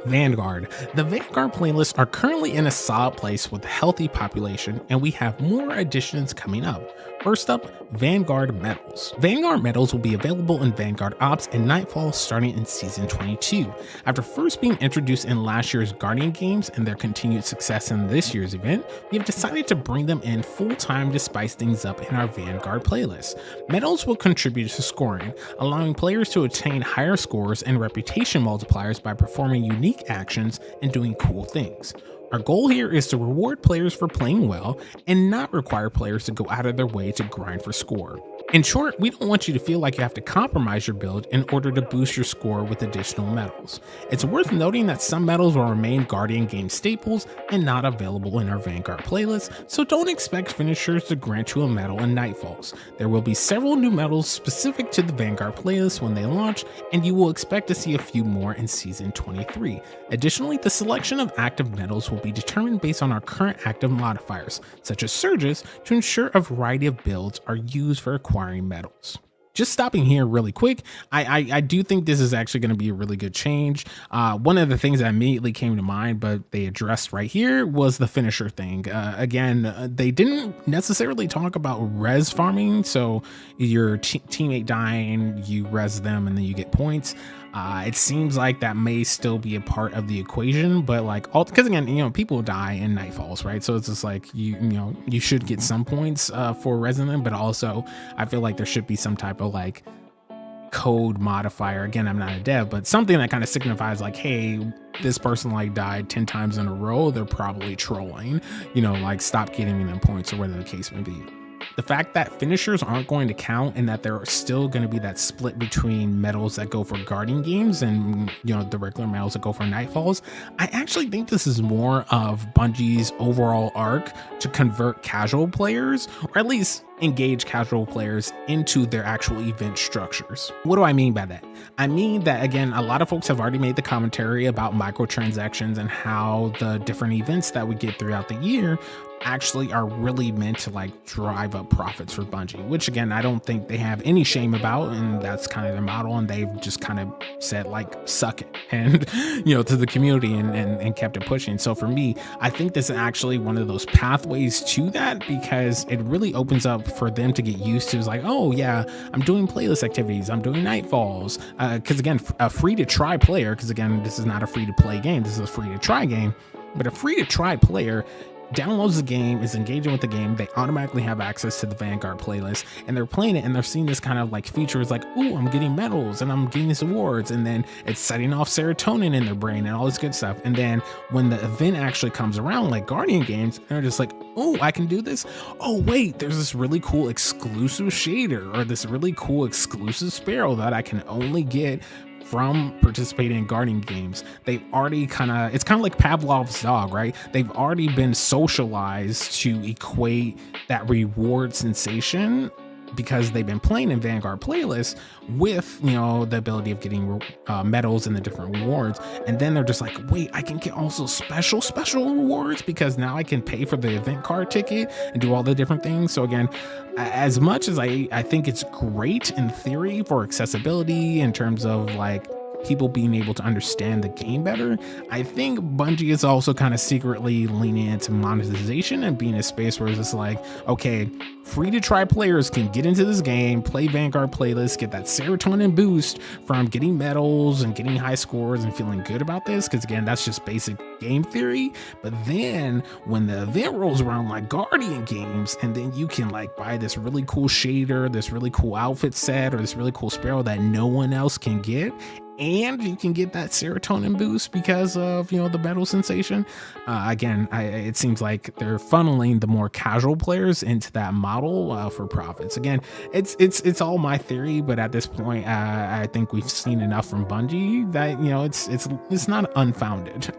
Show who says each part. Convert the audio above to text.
Speaker 1: Vanguard. The Vanguard playlists are currently in a solid place with a healthy population, and we have more additions coming up. First up, Vanguard medals. Vanguard medals will be available in Vanguard Ops and Nightfall starting in Season 22. After first being introduced in last year's Guardian games and their continued success in this year's event, we have decided to bring them in full-time to spice things up in our Vanguard playlist. Medals will contribute to scoring, allowing players to attain higher scores and reputation multipliers by performing unique actions and doing cool things. Our goal here is to reward players for playing well and not require players to go out of their way to grind for score. In short, we don't want you to feel like you have to compromise your build in order to boost your score with additional medals. It's worth noting that some medals will remain Guardian game staples and not available in our Vanguard playlist, so don't expect finishers to grant you a medal in Nightfalls. There will be several new medals specific to the Vanguard playlist when they launch, and you will expect to see a few more in Season 23. Additionally, the selection of active medals will be determined based on our current active modifiers, such as surges, to ensure a variety of builds are used for acquiring medals. Just stopping here really quick, I do think this is actually going to be a really good change. One of the things that immediately came to mind, but they addressed right here, was the finisher thing. Again, they didn't necessarily talk about res farming, so your teammate dying, you res them and then you get points. It seems like that may still be a part of the equation, but like, because again, people die in Nightfalls, right? So it's just like you should get some points for resing them, but also I feel like there should be some type of like code modifier. Again, I'm not a dev, but something that kind of signifies like, hey, this person like died 10 times in a row, they're probably trolling, like stop getting them points or whatever the case may be. The fact that finishers aren't going to count and that there are still going to be that split between medals that go for Guardian games and the regular medals that go for Nightfalls, I actually think this is more of Bungie's overall arc to convert casual players, or at least engage casual players, into their actual event structures. What do I mean by that? I mean that, again, a lot of folks have already made the commentary about microtransactions and how the different events that we get throughout the year actually are really meant to like drive up profits for Bungie, which again, I don't think they have any shame about, and that's kind of their model, and they've just kind of said like, suck it, and to the community and kept it pushing. So for me, I think this is actually one of those pathways to that, because it really opens up for them to get used to. It's like, oh yeah, I'm doing playlist activities, I'm doing Nightfalls, because again, a free to try player, because again, this is not a free to play game, this is a free to try game, but a free to try player downloads the game, is engaging with the game, they automatically have access to the Vanguard playlist, and they're playing it and they're seeing this kind of like features like, oh, I'm getting medals and I'm getting these awards, and then it's setting off serotonin in their brain and all this good stuff. And then when the event actually comes around, like Guardian games, they're just like, oh, I can do this. Oh wait, there's this really cool exclusive shader or this really cool exclusive sparrow that I can only get from participating in Guardian games. They've already it's kind of like Pavlov's dog, right? They've already been socialized to equate that reward sensation, because they've been playing in Vanguard playlists, with the ability of getting medals and the different rewards. And then they're just like, wait, I can get also special rewards, because now I can pay for the event card ticket and do all the different things. So again, as much as I think it's great in theory for accessibility in terms of like people being able to understand the game better, I think Bungie is also kind of secretly leaning into monetization and being a space where it's just like, okay, free to try players can get into this game, play Vanguard playlists, get that serotonin boost from getting medals and getting high scores and feeling good about this, because again, that's just basic game theory. But then when the event rolls around like Guardian games, and then you can like buy this really cool shader, this really cool outfit set, or this really cool sparrow that no one else can get, and you can get that serotonin boost because of the medal sensation. Again, it seems like they're funneling the more casual players into that model for profits. Again, it's all my theory, but at this point, I think we've seen enough from Bungie that it's not unfounded.